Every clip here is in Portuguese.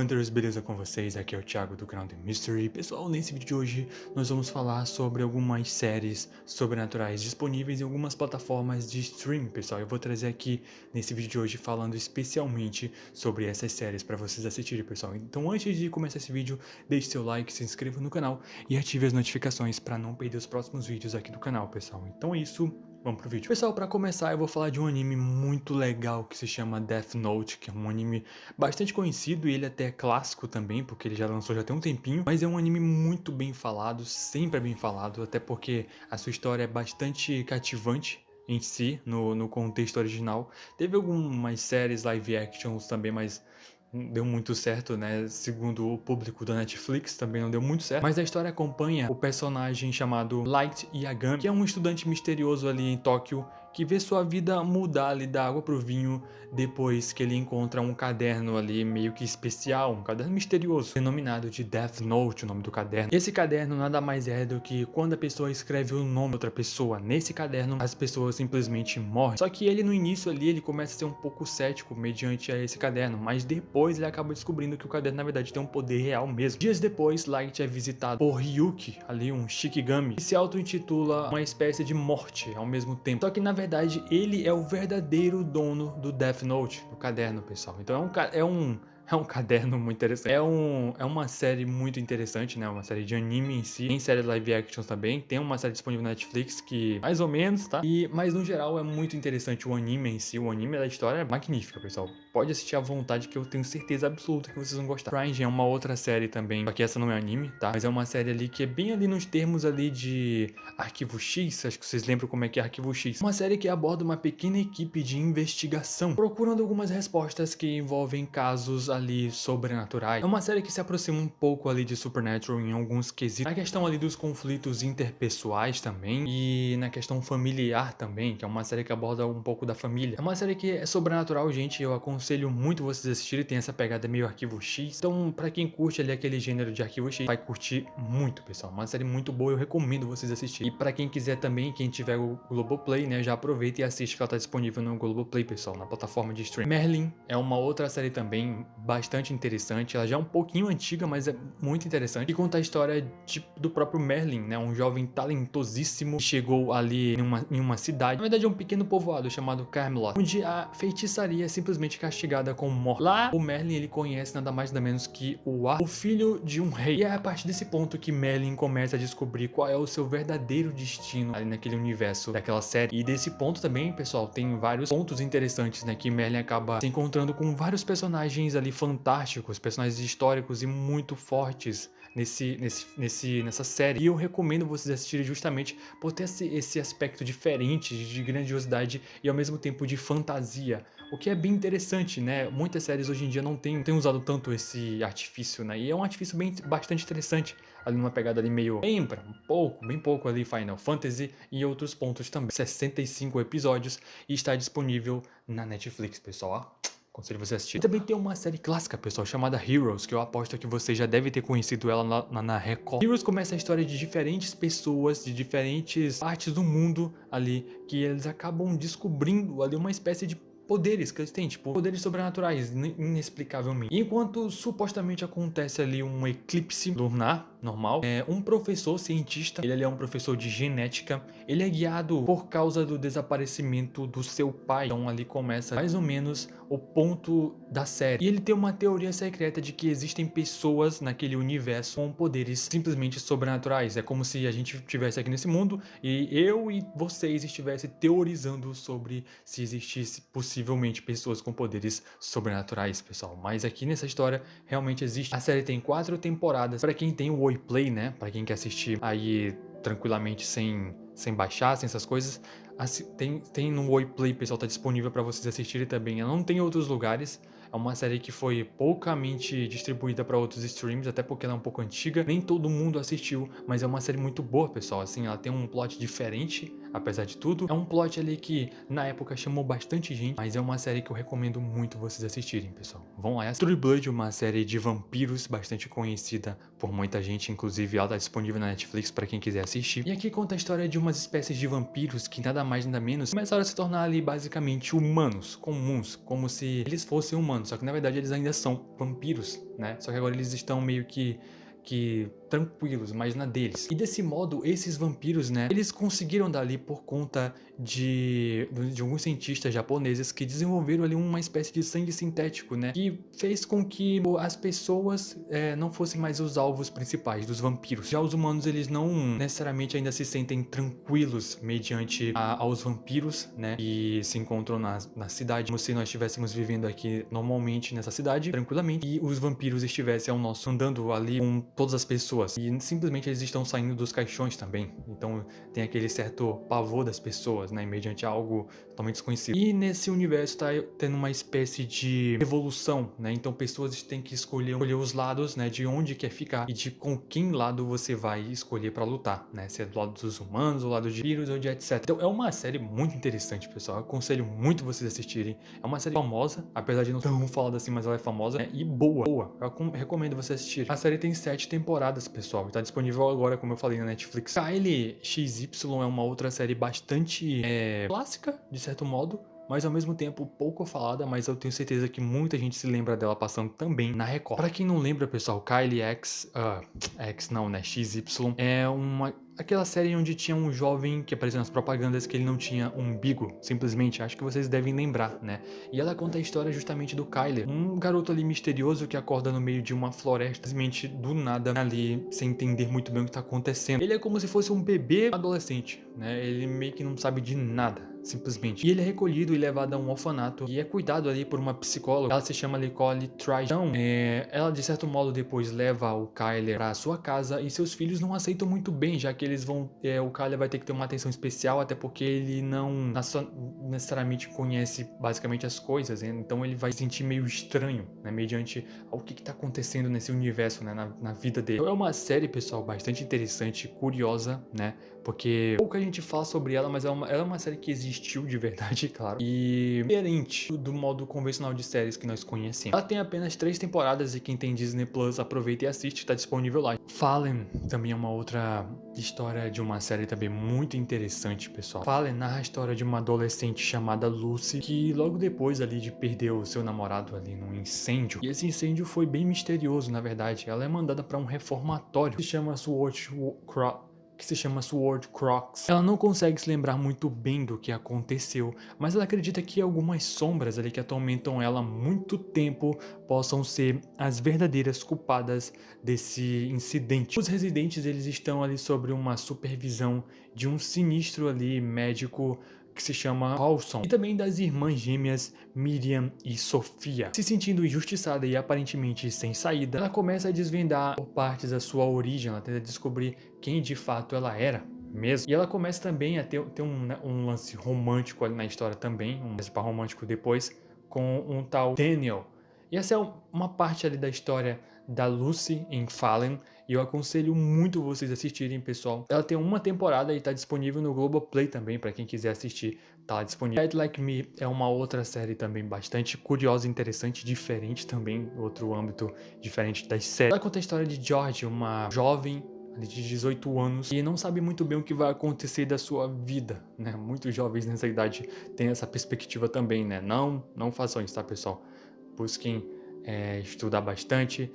Hunters, beleza com vocês? Aqui é o Thiago do canal The Mystery. Pessoal, nesse vídeo de hoje nós vamos falar sobre algumas séries sobrenaturais disponíveis em algumas plataformas de streaming, pessoal. Eu vou trazer aqui nesse vídeo de hoje falando especialmente sobre essas séries para vocês assistirem, pessoal. Então antes de começar esse vídeo, deixe seu like, se inscreva no canal e ative as notificações para não perder os próximos vídeos aqui do canal, pessoal. Então é isso. Vamos pro vídeo. Pessoal, para começar eu vou falar de um anime muito legal que se chama Death Note, que é um anime bastante conhecido e ele até é clássico também, porque ele já lançou já tem um tempinho, mas é um anime muito bem falado, sempre é bem falado, até porque a sua história é bastante cativante em si, no contexto original. Teve algumas séries live actions também, mas não deu muito certo, né? Segundo o público da Netflix, também não deu muito certo. Mas a história acompanha o personagem chamado Light Yagami, que é um estudante misterioso ali em Tóquio, que vê sua vida mudar ali da água pro vinho depois que ele encontra um caderno ali meio que especial, um caderno misterioso, denominado de Death Note, o nome do caderno. Esse caderno nada mais é do que quando a pessoa escreve o nome de outra pessoa nesse caderno, as pessoas simplesmente morrem. Só que ele no início ali, ele começa a ser um pouco cético mediante a esse caderno, mas depois ele acaba descobrindo que o caderno na verdade tem um poder real mesmo. Dias depois, Light é visitado por Ryuki, ali um Shikigami, que se auto-intitula uma espécie de morte ao mesmo tempo. Só que na verdade ele é o verdadeiro dono do Death Note, do caderno, pessoal. Então é um caderno muito interessante. É uma série muito interessante, né? Uma série de anime em si. Tem série live action também. Tem uma série disponível na Netflix que mais ou menos, tá? Mas no geral é muito interessante o anime em si. O anime da história é magnífica, pessoal. Pode assistir à vontade que eu tenho certeza absoluta que vocês vão gostar. Fringe é uma outra série também. Só que essa não é anime, tá? Mas é uma série ali que é bem ali nos termos ali de Arquivo X. Acho que vocês lembram como é que é Arquivo X. Uma série que aborda uma pequena equipe de investigação, procurando algumas respostas que envolvem casos ali sobrenaturais. É uma série que se aproxima um pouco ali de Supernatural em alguns quesitos. Na questão ali dos conflitos interpessoais também e na questão familiar também, que é uma série que aborda um pouco da família. É uma série que é sobrenatural, gente, eu aconselho muito vocês assistirem, tem essa pegada meio Arquivo X. Então, pra quem curte ali aquele gênero de Arquivo X, vai curtir muito, pessoal. Uma série muito boa, eu recomendo vocês assistirem. E pra quem quiser também, quem tiver o Globoplay, né, já aproveita e assiste que ela tá disponível no Globoplay, pessoal, na plataforma de streaming. Merlin é uma outra série também bastante interessante, ela já é um pouquinho antiga, mas é muito interessante, e conta a história do próprio Merlin, né, um jovem talentosíssimo que chegou ali em uma cidade, na verdade é um pequeno povoado chamado Camelot, onde a feitiçaria é simplesmente castigada com morte. Lá, o Merlin, ele conhece nada mais nada menos que o filho de um rei, e é a partir desse ponto que Merlin começa a descobrir qual é o seu verdadeiro destino ali naquele universo daquela série. E desse ponto também, pessoal, tem vários pontos interessantes, né, que Merlin acaba se encontrando com vários personagens ali fantásticos, personagens históricos e muito fortes nessa série. E eu recomendo vocês assistirem justamente por ter esse aspecto diferente de grandiosidade e ao mesmo tempo de fantasia, o que é bem interessante, né? Muitas séries hoje em dia não têm usado tanto esse artifício, né? E é um artifício bastante interessante, ali numa pegada ali meio lembra bem pouco ali Final Fantasy e outros pontos também. 65 episódios e está disponível na Netflix, pessoal. Aconselho você a assistir. E também tem uma série clássica, pessoal, chamada Heroes, que eu aposto que você já deve ter conhecido ela na Record. Heroes começa a história de diferentes pessoas, de diferentes partes do mundo ali, que eles acabam descobrindo ali uma espécie de poderes que eles têm, tipo, poderes sobrenaturais, inexplicavelmente. Enquanto supostamente acontece ali um eclipse lunar normal, um professor cientista, ele é um professor de genética, ele é guiado por causa do desaparecimento do seu pai. Então ali começa mais ou menos o ponto da série. E ele tem uma teoria secreta de que existem pessoas naquele universo com poderes simplesmente sobrenaturais. É como se a gente estivesse aqui nesse mundo e eu e vocês estivessem teorizando sobre se existisse possivelmente pessoas com poderes sobrenaturais, pessoal. Mas aqui nessa história realmente existe. A série tem 4 temporadas. Para quem tem o Oi Play, né? Para quem quer assistir aí tranquilamente sem baixar, sem essas coisas, tem no Oi Play, pessoal, tá disponível para vocês assistirem também. Ela não tem em outros lugares. É uma série que foi poucamente distribuída para outros streams, até porque ela é um pouco antiga. Nem todo mundo assistiu, mas é uma série muito boa, pessoal. Assim, ela tem um plot diferente apesar de tudo. É um plot ali que na época chamou bastante gente, mas é uma série que eu recomendo muito vocês assistirem, pessoal. Vão lá. True Blood, uma série de vampiros bastante conhecida por muita gente, inclusive ela tá disponível na Netflix para quem quiser assistir. E aqui conta a história de umas espécies de vampiros que nada mais nada menos começaram a se tornar ali basicamente humanos, comuns, como se eles fossem humanos, só que na verdade eles ainda são vampiros, né? Só que agora eles estão meio que tranquilos, mas na deles. E desse modo, esses vampiros, né, eles conseguiram dali por conta de alguns cientistas japoneses que desenvolveram ali uma espécie de sangue sintético, né, que fez com que as pessoas não fossem mais os alvos principais dos vampiros. Já os humanos, eles não necessariamente ainda se sentem tranquilos mediante aos vampiros, né, que se encontram na cidade, como se nós estivéssemos vivendo aqui normalmente nessa cidade, tranquilamente, e os vampiros estivessem ao nosso andando ali com todas as pessoas, e simplesmente eles estão saindo dos caixões também, então tem aquele certo pavor das pessoas, né, mediante algo totalmente desconhecido. E nesse universo tá tendo uma espécie de evolução, né, então pessoas têm que escolher os lados, né, de onde quer ficar e de com quem lado você vai escolher pra lutar, né, se é do lado dos humanos, ou do lado de vírus, ou de etc. Então é uma série muito interessante, pessoal, eu aconselho muito vocês assistirem. É uma série famosa, apesar de não tão falada assim, mas ela é famosa, né, e boa. Eu recomendo você assistir. A série tem 7 temporadas, pessoal, e tá disponível agora, como eu falei, na Netflix. Kylie XY é uma outra série bastante clássica, de certo modo, mas ao mesmo tempo pouco falada, mas eu tenho certeza que muita gente se lembra dela passando também na Record. Pra quem não lembra, pessoal, Kylie XY é aquela série onde tinha um jovem que aparecia nas propagandas que ele não tinha umbigo, simplesmente, acho que vocês devem lembrar, né? E ela conta a história justamente do Kyler, um garoto ali misterioso que acorda no meio de uma floresta, simplesmente do nada, ali, sem entender muito bem o que tá acontecendo. Ele é como se fosse um bebê adolescente, né? Ele meio que não sabe de nada, simplesmente. E ele é recolhido e levado a um orfanato e é cuidado ali por uma psicóloga. Ela se chama Nicole Trice. Então, ela de certo modo depois leva o Kyler pra sua casa e seus filhos não aceitam muito bem, já que eles vão... o Kyler vai ter que ter uma atenção especial, até porque ele não necessariamente conhece basicamente as coisas, né? Então ele vai se sentir meio estranho, né? Mediante ao que tá acontecendo nesse universo, né? Na vida dele. Então é uma série, pessoal, bastante interessante, curiosa, né? Porque pouco a gente fala sobre ela, mas ela é uma série que existiu de verdade, claro, e diferente do modo convencional de séries que nós conhecemos. Ela tem apenas 3 temporadas e quem tem Disney Plus aproveita e assiste, tá disponível lá. Fallen também é uma outra história de uma série também muito interessante, pessoal. Fallen narra a história de uma adolescente chamada Lucy, que logo depois ali de perder o seu namorado ali num incêndio, e esse incêndio foi bem misterioso, na verdade. Ela é mandada para um reformatório que se chama Sword Crocs. Ela não consegue se lembrar muito bem do que aconteceu, mas ela acredita que algumas sombras ali que atormentam ela há muito tempo possam ser as verdadeiras culpadas desse incidente. Os residentes, eles estão ali sob uma supervisão de um sinistro ali médico que se chama Paulson, e também das irmãs gêmeas Miriam e Sofia. Se sentindo injustiçada e aparentemente sem saída, ela começa a desvendar por partes a sua origem, ela tenta descobrir quem de fato ela era mesmo. E ela começa também a ter um lance romântico ali na história também, um lance romântico depois, com um tal Daniel. E essa é uma parte ali da história da Lucy em Fallen, e eu aconselho muito vocês assistirem, pessoal. Ela tem uma temporada e tá disponível no Globoplay também, para quem quiser assistir, tá lá disponível. Dead Like Me é uma outra série também bastante curiosa, interessante, diferente também, outro âmbito diferente das séries. Ela conta a história de George, uma jovem de 18 anos e não sabe muito bem o que vai acontecer da sua vida, né? Muitos jovens nessa idade têm essa perspectiva também, né? Não façam isso, tá, pessoal? Busquem estudar bastante,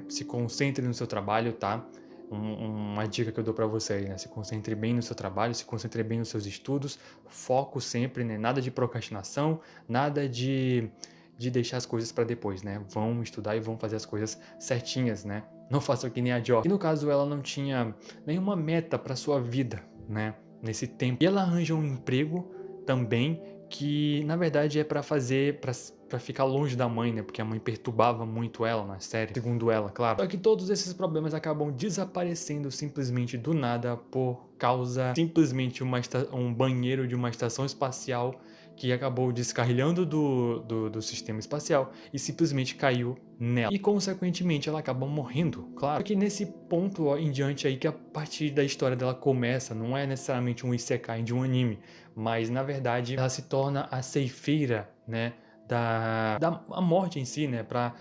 se concentre no seu trabalho, tá? Uma dica que eu dou pra vocês, né? Se concentre bem no seu trabalho, se concentre bem nos seus estudos, foco sempre, né? Nada de procrastinação, nada de deixar as coisas pra depois, né? Vão estudar e vão fazer as coisas certinhas, né? Não façam que nem a Joy. E no caso, ela não tinha nenhuma meta pra sua vida, né? Nesse tempo. E ela arranja um emprego também que, na verdade, é pra ficar longe da mãe, né? Porque a mãe perturbava muito ela na série, segundo ela, claro. Só que todos esses problemas acabam desaparecendo simplesmente do nada por causa simplesmente um banheiro de uma estação espacial que acabou descarrilhando do sistema espacial e simplesmente caiu nela. E, consequentemente, ela acaba morrendo, claro. Porque nesse ponto ó, em diante aí que a partir da história dela começa, não é necessariamente um isekai de um anime, mas, na verdade, ela se torna a ceifeira, né, da a morte em si, né, pra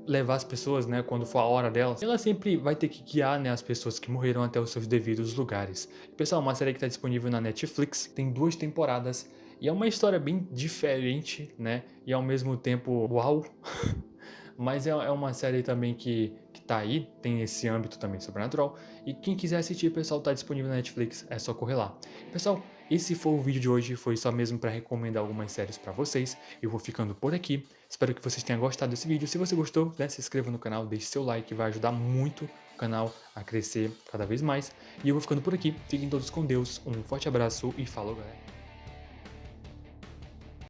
levar as pessoas, né, quando for a hora delas. Ela sempre vai ter que guiar, né, as pessoas que morreram até os seus devidos lugares. Pessoal, uma série que está disponível na Netflix, tem 2 temporadas e é uma história bem diferente, né, e ao mesmo tempo, uau! Mas é uma série também que tá aí, tem esse âmbito também sobrenatural. E quem quiser assistir, pessoal, tá disponível na Netflix, é só correr lá. Pessoal, esse foi o vídeo de hoje, foi só mesmo para recomendar algumas séries para vocês. Eu vou ficando por aqui, espero que vocês tenham gostado desse vídeo. Se você gostou, né, se inscreva no canal, deixe seu like, vai ajudar muito o canal a crescer cada vez mais. E eu vou ficando por aqui, fiquem todos com Deus, um forte abraço e falou, galera!